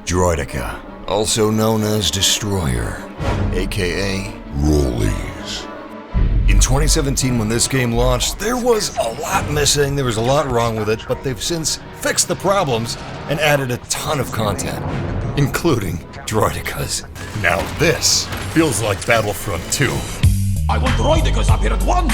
Droideka, also known as Destroyer, aka Rollies. In 2017, when this game launched, there was a lot missing, there was a lot wrong with it, but they've since fixed the problems and added a ton of content, including Droidekas. Now this feels like Battlefront 2. I want Droidekas up here at once!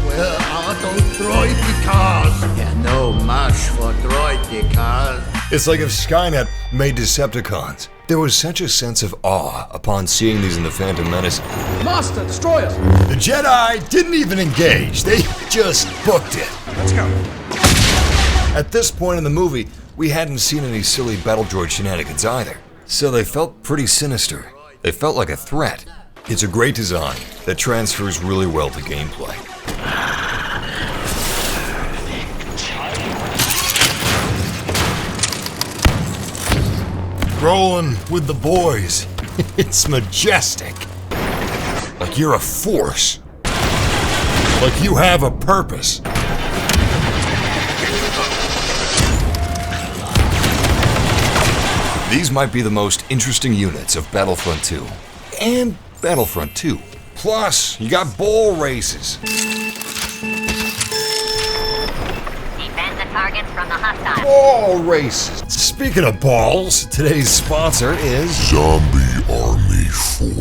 Where are those Droidekas? Yeah, no much for Droidekas. It's like if Skynet made Decepticons. There was such a sense of awe upon seeing these in the Phantom Menace. Master, destroy us! The Jedi didn't even engage, they just booked it. Let's go. At this point in the movie, we hadn't seen any silly battle droid shenanigans either, so they felt pretty sinister. They felt like a threat. It's a great design that transfers really well to gameplay. Rolling with the boys. It's majestic. Like you're a force. Like you have a purpose. These might be the most interesting units of Battlefront 2. And Battlefront 2. Plus, you got ball races. Targets from the hostile. Ball races. Speaking of balls, today's sponsor is Zombie Army 4.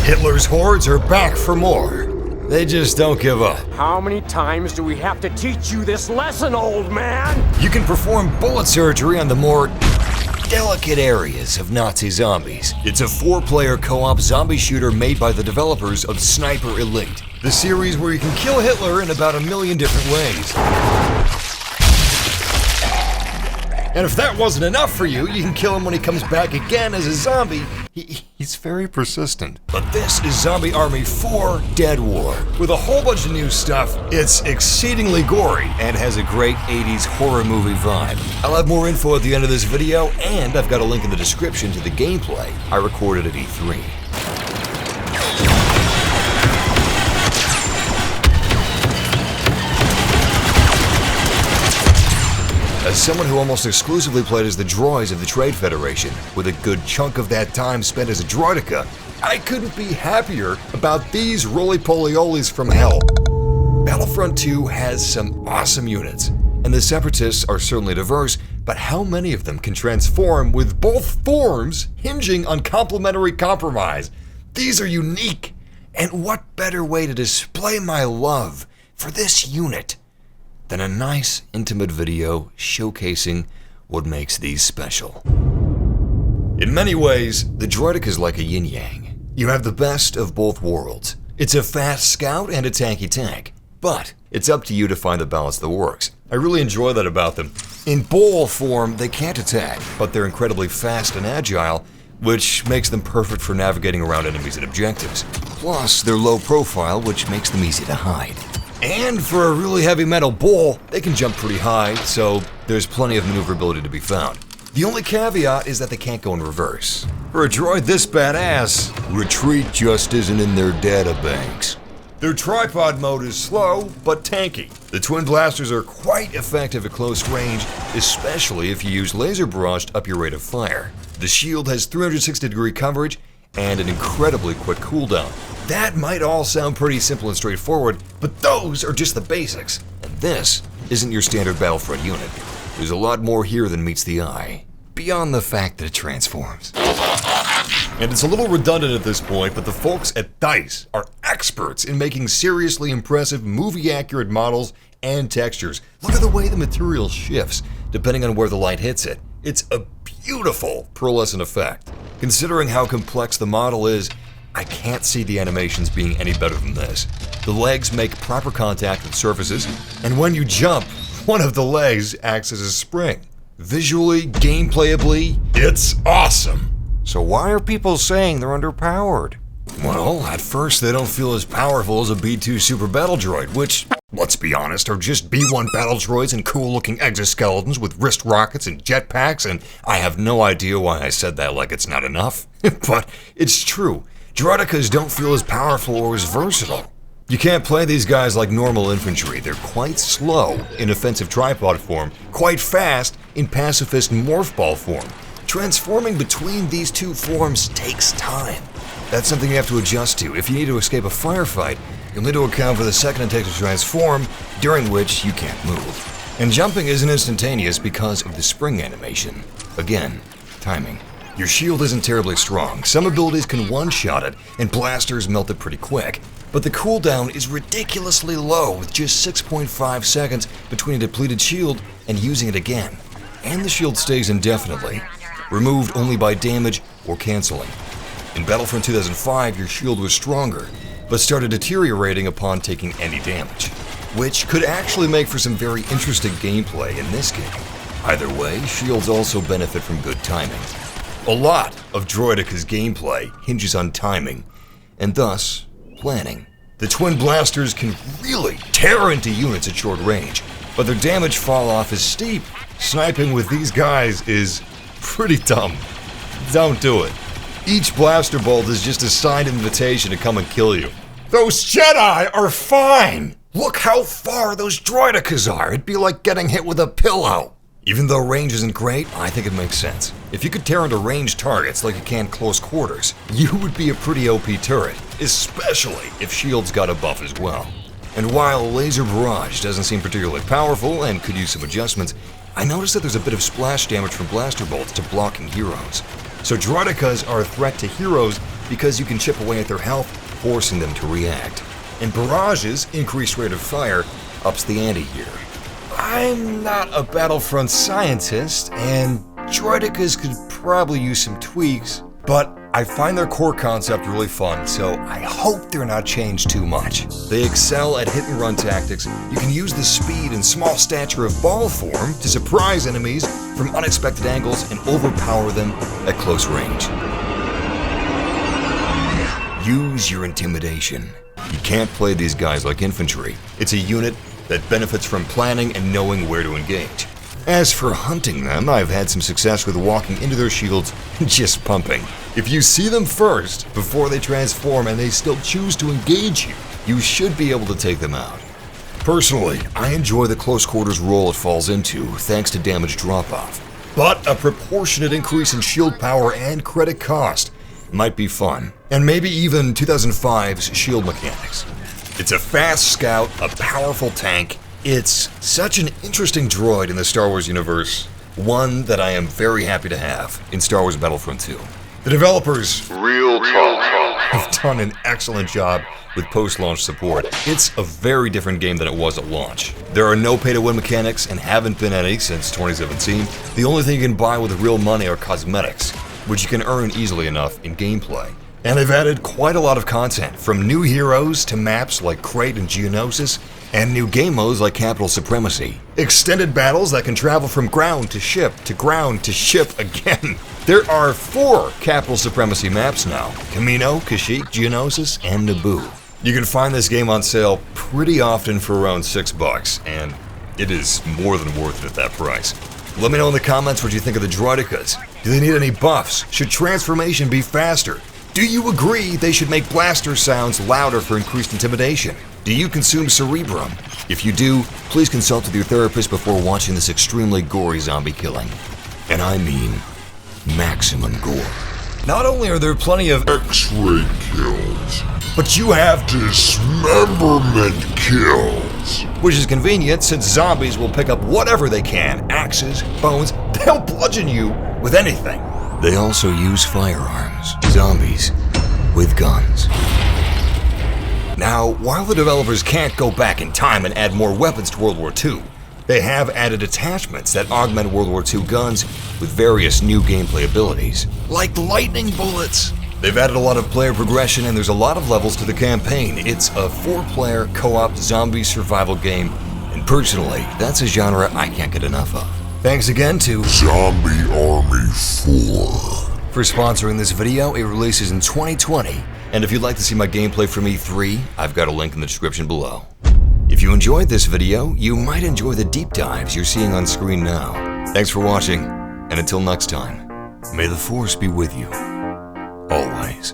Hitler's hordes are back for more. They just don't give up. How many times do we have to teach you this lesson, old man? You can perform bullet surgery on the more delicate areas of Nazi zombies. It's a 4-player co-op zombie shooter made by the developers of Sniper Elite, the series where you can kill Hitler in about 1 million different ways. And if that wasn't enough for you, you can kill him when he comes back again as a zombie. He's very persistent. But this is Zombie Army 4 Dead War. With a whole bunch of new stuff, it's exceedingly gory and has a great 80s horror movie vibe. I'll have more info at the end of this video, and I've got a link in the description to the gameplay I recorded at E3. As someone who almost exclusively played as the droids of the Trade Federation, with a good chunk of that time spent as a Droideka, I couldn't be happier about these roly-poly-olies from hell. Battlefront 2 has some awesome units, and the Separatists are certainly diverse, but how many of them can transform with both forms hinging on complementary compromise? These are unique, and what better way to display my love for this unit than a nice, intimate video showcasing what makes these special. In many ways, the Droideka is like a yin-yang. You have the best of both worlds. It's a fast scout and a tanky tank, but it's up to you to find the balance that works. I really enjoy that about them. In ball form, they can't attack, but they're incredibly fast and agile, which makes them perfect for navigating around enemies and objectives. Plus, they're low profile, which makes them easy to hide. And for a really heavy metal ball, they can jump pretty high, so there's plenty of maneuverability to be found. The only caveat is that they can't go in reverse. For a droid this badass, retreat just isn't in their databanks. Their tripod mode is slow, but tanky. The twin blasters are quite effective at close range, especially if you use laser barrage to up your rate of fire. The shield has 360-degree coverage and an incredibly quick cooldown. That might all sound pretty simple and straightforward, but those are just the basics. And this isn't your standard Battlefront unit. There's a lot more here than meets the eye, beyond the fact that it transforms. And it's a little redundant at this point, but the folks at DICE are experts in making seriously impressive, movie-accurate models and textures. Look at the way the material shifts, depending on where the light hits it. It's a beautiful pearlescent effect. Considering how complex the model is, I can't see the animations being any better than this. The legs make proper contact with surfaces, and when you jump, one of the legs acts as a spring. Visually, gameplayably, it's awesome. So why are people saying they're underpowered? Well, at first they don't feel as powerful as a B-2 Super Battle Droid, which, let's be honest, are just B-1 battle droids and cool-looking exoskeletons with wrist rockets and jetpacks, and I have no idea why I said that like it's not enough. But it's true. Droidekas don't feel as powerful or as versatile. You can't play these guys like normal infantry. They're quite slow in offensive tripod form, quite fast in pacifist morph ball form. Transforming between these two forms takes time. That's something you have to adjust to. If you need to escape a firefight, you'll need to account for the second it takes to transform, during which you can't move. And jumping isn't instantaneous because of the spring animation. Again, timing. Your shield isn't terribly strong. Some abilities can one-shot it, and blasters melt it pretty quick. But the cooldown is ridiculously low, with just 6.5 seconds between a depleted shield and using it again. And the shield stays indefinitely, removed only by damage or canceling. In Battlefront 2005, your shield was stronger, but started deteriorating upon taking any damage, which could actually make for some very interesting gameplay in this game. Either way, shields also benefit from good timing. A lot of Droideka's gameplay hinges on timing, and thus, planning. The twin blasters can really tear into units at short range, but their damage fall off is steep. Sniping with these guys is pretty dumb. Don't do it. Each blaster bolt is just a signed invitation to come and kill you. Those Jedi are fine! Look how far those Droidekas are. It'd be like getting hit with a pillow. Even though range isn't great, I think it makes sense. If you could tear into ranged targets like you can close quarters, you would be a pretty OP turret, especially if shields got a buff as well. And while Laser Barrage doesn't seem particularly powerful and could use some adjustments, I noticed that there's a bit of splash damage from blaster bolts to blocking heroes. So Droidekas are a threat to heroes because you can chip away at their health, forcing them to react. And Barrage's increased rate of fire ups the ante here. I'm not a Battlefront scientist, and Droidekas could probably use some tweaks, but I find their core concept really fun, so I hope they're not changed too much. They excel at hit-and-run tactics. You can use the speed and small stature of ball form to surprise enemies from unexpected angles and overpower them at close range. Use your intimidation. You can't play these guys like infantry. It's a unit that benefits from planning and knowing where to engage. As for hunting them, I've had some success with walking into their shields and just pumping. If you see them first, before they transform and they still choose to engage you, you should be able to take them out. Personally, I enjoy the close quarters role it falls into, thanks to damage drop-off. But a proportionate increase in shield power and credit cost might be fun, and maybe even 2005's shield mechanics. It's a fast scout, a powerful tank. It's such an interesting droid in the Star Wars universe, one that I am very happy to have in Star Wars Battlefront 2. The developers have done an excellent job with post-launch support. It's a very different game than it was at launch. There are no pay-to-win mechanics and haven't been any since 2017. The only thing you can buy with real money are cosmetics, which you can earn easily enough in gameplay. And they've added quite a lot of content, from new heroes to maps like Crate and Geonosis, and new game modes like Capital Supremacy. Extended battles that can travel from ground to ship again. There are 4 Capital Supremacy maps now: Camino, Kashyyyk, Geonosis, and Naboo. You can find this game on sale pretty often for around $6, and it is more than worth it at that price. Let me know in the comments what you think of the Droidekas. Do they need any buffs? Should transformation be faster? Do you agree they should make blaster sounds louder for increased intimidation? Do you consume Cerebrum? If you do, please consult with your therapist before watching this extremely gory zombie killing. And I mean maximum gore. Not only are there plenty of X-ray kills. but you have Dismemberment kills. which is convenient since zombies will pick up whatever they can. Axes, bones, they'll bludgeon you with anything. They also use firearms. Zombies with guns. Now, while the developers can't go back in time and add more weapons to World War II, they have added attachments that augment World War II guns with various new gameplay abilities, like lightning bullets. They've added a lot of player progression, and there's a lot of levels to the campaign. It's a 4-player co-op zombie survival game, and personally, that's a genre I can't get enough of. Thanks again to Zombie Army 4 for sponsoring this video. It releases in 2020, and if you'd like to see my gameplay from E3, I've got a link in the description below. If you enjoyed this video, you might enjoy the deep dives you're seeing on screen now. Thanks for watching, and until next time, may the Force be with you, always.